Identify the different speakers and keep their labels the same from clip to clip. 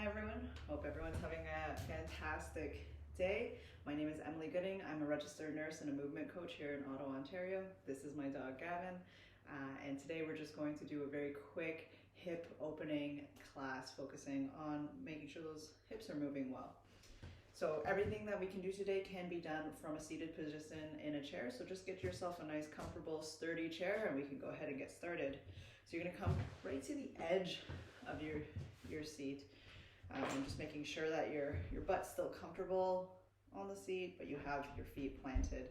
Speaker 1: everyone. Hope everyone's having a fantastic day. My name is Emily Gooding. I'm a registered nurse and a movement coach here in Ottawa, Ontario. This is my dog Gavin. And today we're just going to do a very quick hip opening class focusing on making sure those hips are moving well. So everything that we can do today can be done from a seated position in a chair. So just get yourself a nice, comfortable, sturdy chair and we can go ahead and get started. So you're gonna come right to the edge of your seat. Just making sure that your butt's still comfortable on the seat, but you have your feet planted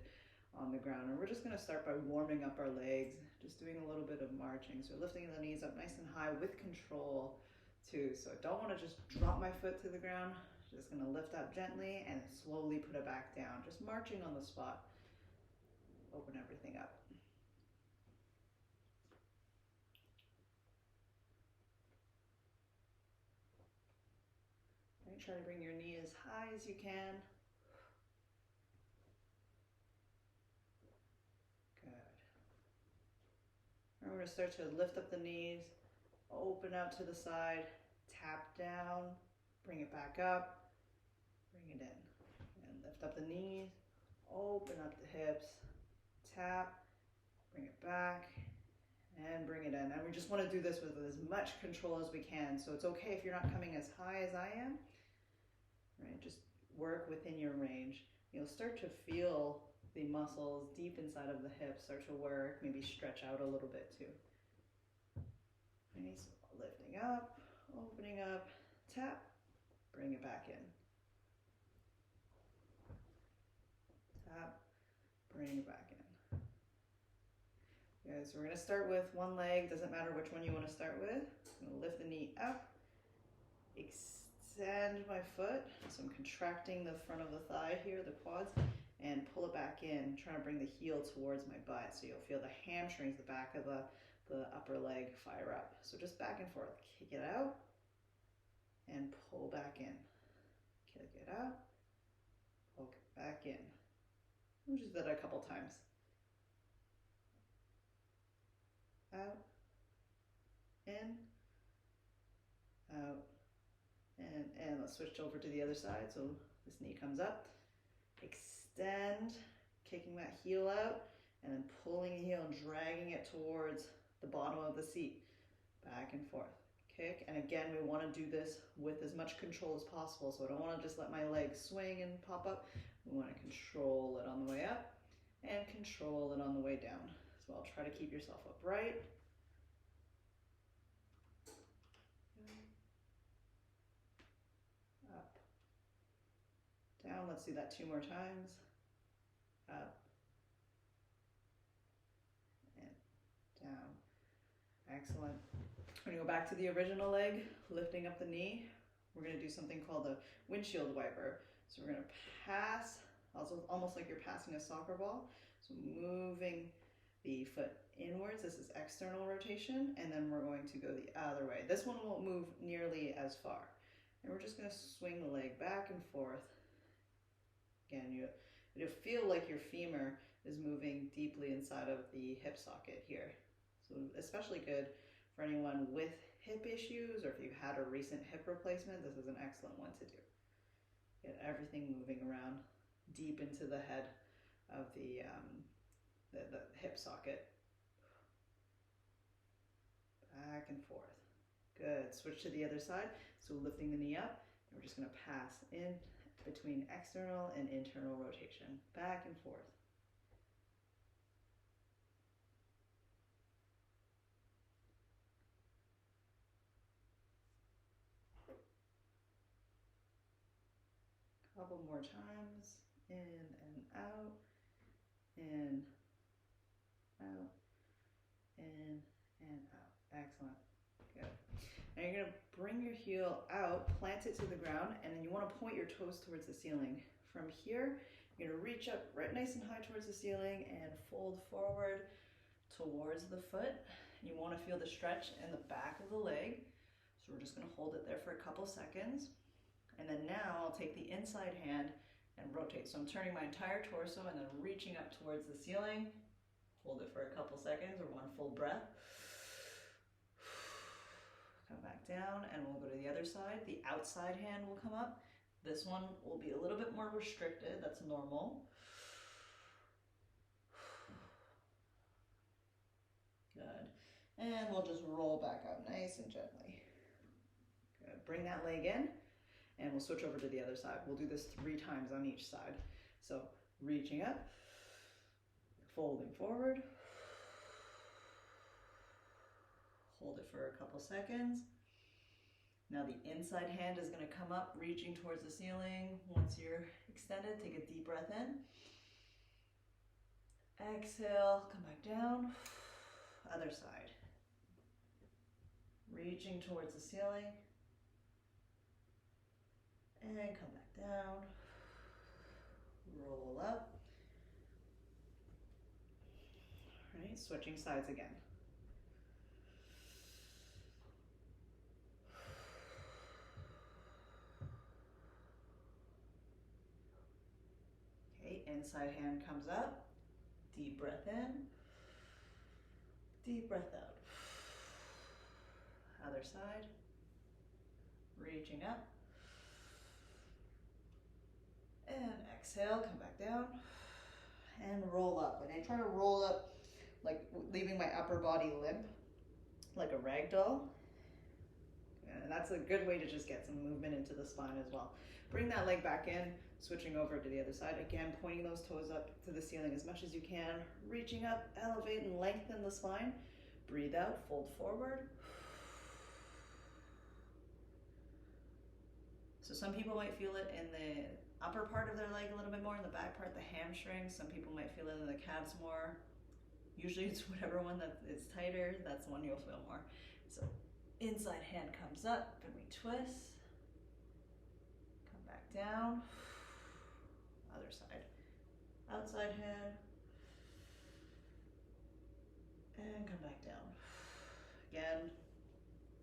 Speaker 1: on the ground. And we're just gonna start by warming up our legs, just doing a little bit of marching. So lifting the knees up nice and high with control too. So I don't wanna just drop my foot to the ground. Just gonna lift up gently and slowly put it back down. Just marching on the spot. Open everything up. Right, try to bring your knee as high as you can. Good. And we're gonna start to lift up the knees, open out to the side, tap down, bring it back up, bring it in. And lift up the knees, open up the hips, tap, bring it back, and bring it in. And we just want to do this with as much control as we can. So it's okay if you're not coming as high as I am, right? Just work within your range. You'll start to feel the muscles deep inside of the hips start to work, maybe stretch out a little bit too. Okay, so lifting up, opening up, tap, bring it back in. Tap, bring it back in. Okay, so we're gonna start with one leg, doesn't matter which one you wanna start with. I'm gonna lift the knee up, extend my foot. So I'm contracting the front of the thigh here, the quads, and pull it back in, trying to bring the heel towards my butt. So you'll feel the hamstrings, the back of the upper leg fire up. So just back and forth, kick it out, and pull back in. Kick it out, pull it back in. We'll just do that a couple times. Out, in, out, and let's switch over to the other side. So this knee comes up, extend, kicking that heel out, and then pulling the heel and dragging it towards the bottom of the seat, back and forth. Kick, and again, we want to do this with as much control as possible. So I don't want to just let my legs swing and pop up. We want to control it on the way up and control it on the way down. So I'll try to keep yourself upright. Up, down. Let's do that 2 more times. Up and down. Excellent. We're gonna go back to the original leg, lifting up the knee. We're gonna do something called a windshield wiper. So we're gonna pass, also almost like you're passing a soccer ball. So moving the foot inwards, this is external rotation, and then we're going to go the other way. This one won't move nearly as far. And we're just gonna swing the leg back and forth. Again, you'll feel like your femur is moving deeply inside of the hip socket here. So especially good for anyone with hip issues, or if you've had a recent hip replacement, this is an excellent one to do. Get everything moving around deep into the head of the hip socket. Back and forth. Good. Switch to the other side. So lifting the knee up, and we're just going to pass in between external and internal rotation. Back and forth. Couple more times. In and out. In, out, in, and out. Excellent. Good. Now you're going to bring your heel out, plant it to the ground, and then you want to point your toes towards the ceiling. From here, you're going to reach up right nice and high towards the ceiling and fold forward towards the foot. You want to feel the stretch in the back of the leg. So we're just going to hold it there for a couple seconds. And then now I'll take the inside hand and rotate. So I'm turning my entire torso and then reaching up towards the ceiling. Hold it for a couple seconds or one full breath. Come back down, and we'll go to the other side. The outside hand will come up. This one will be a little bit more restricted. That's normal. Good. And we'll just roll back up nice and gently. Good. Bring that leg in, and we'll switch over to the other side. We'll do this 3 times on each side. So reaching up, folding forward, hold it for a couple seconds. Now the inside hand is going to come up, reaching towards the ceiling. Once you're extended, take a deep breath in. Exhale, come back down. Other side. Reaching towards the ceiling. And come back down. Roll up. All right, switching sides again. Okay, inside hand comes up. Deep breath in. Deep breath out. Other side. Reaching up. And exhale, come back down. And roll up. And I try to roll up like leaving my upper body limp, like a rag doll. And that's a good way to just get some movement into the spine as well. Bring that leg back in, switching over to the other side. Again, pointing those toes up to the ceiling as much as you can. Reaching up, elevate and lengthen the spine. Breathe out, fold forward. So some people might feel it in the upper part of their leg a little bit more, in the back part, the hamstrings. Some people might feel it in the calves more. Usually it's whatever one that is tighter, that's the one you'll feel more. So inside hand comes up and we twist. Come back down. Other side. Outside hand. And come back down. Again,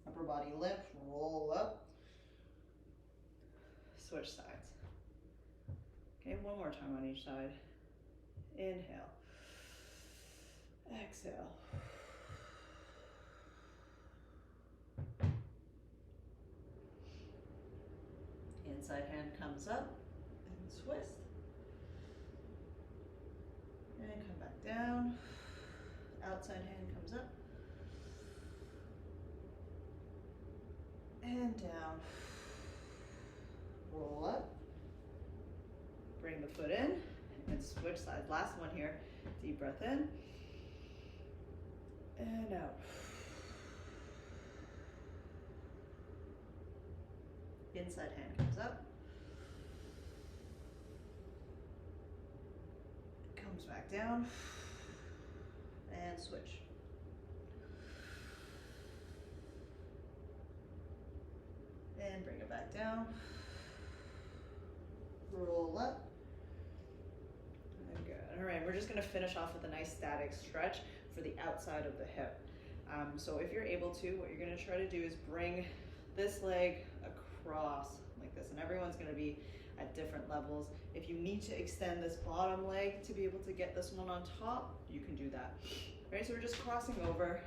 Speaker 1: upper body lift, roll up. Switch sides. Okay, one more time on each side. Inhale. Exhale. Inside hand comes up and twist. And come back down. Outside hand comes up. And down. Roll up. Bring the foot in and switch sides. Last one here. Deep breath in. And out. Inside hand comes up. Comes back down. And switch. And bring it back down. Roll up. And good. All right, we're just going to finish off with a nice static stretch for the outside of the hip. So if you're able to, what you're going to try to do is bring this leg across like this, and everyone's going to be at different levels. If you need to extend this bottom leg to be able to get this one on top, you can do that. All right, so we're just crossing over,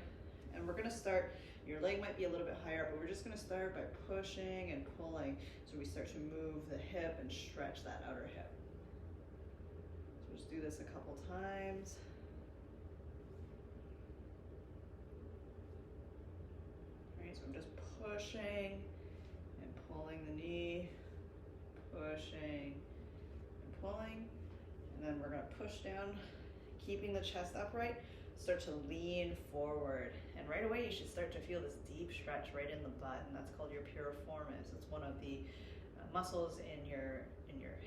Speaker 1: and we're going to start. Your leg might be a little bit higher, but we're just going to start by pushing and pulling. So we start to move the hip and stretch that outer hip. So just do this a couple times. All right, so I'm just pushing and pulling the knee, pushing and pulling. And then we're going to push down, keeping the chest upright. Start to lean forward, and right away you should start to feel this deep stretch right in the butt, and that's called your piriformis. It's one of the muscles in your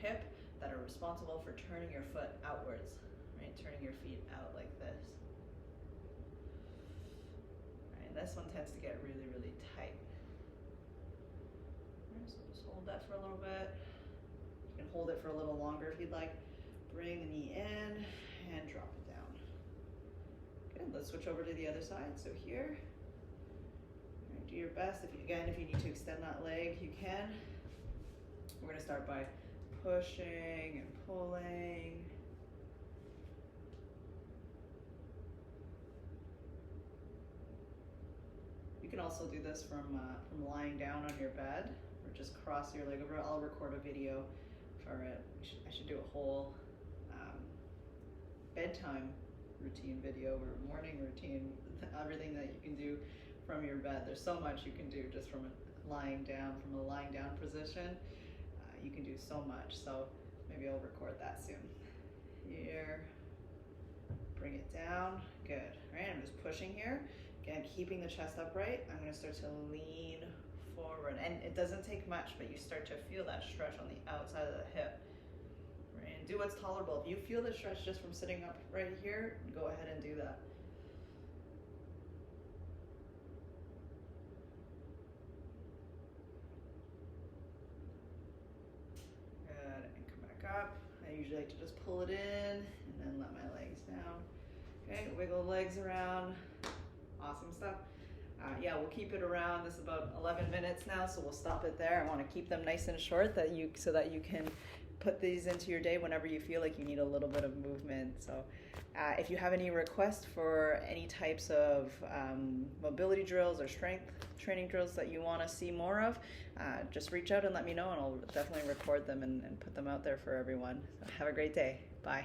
Speaker 1: hip that are responsible for turning your foot outwards, right? Turning your feet out like this. Right, this one tends to get really, really tight. Right, so just hold that for a little bit. You can hold it for a little longer if you'd like. Bring the knee in and drop it down. Good, let's switch over to the other side. So here, all right, do your best. If you need to extend that leg, you can. We're gonna start by pushing and pulling. You You can also do this from lying down on your bed, or just cross your leg over. I'll record a video for it. I should do a whole bedtime routine video or morning routine, everything that you can do from your bed. There's so much you can do just from lying down, from a lying down position. You can do so much, so maybe I'll record that soon. Here, bring it down, good. All right, I'm just pushing here. Again, keeping the chest upright. I'm gonna start to lean forward, and it doesn't take much, but you start to feel that stretch on the outside of the hip. Right, and do what's tolerable. If you feel the stretch just from sitting up right here, go ahead and do that. Good, and come back up. I usually like to just pull it in and then let my legs down. Okay, wiggle legs around. Awesome stuff. Yeah, we'll keep it around. This is about 11 minutes now, so we'll stop it there. I want to keep them nice and short so that you can put these into your day whenever you feel like you need a little bit of movement. So if you have any requests for any types of mobility drills or strength training drills that you want to see more of, just reach out and let me know, and I'll definitely record them and put them out there for everyone. So have a great day. Bye.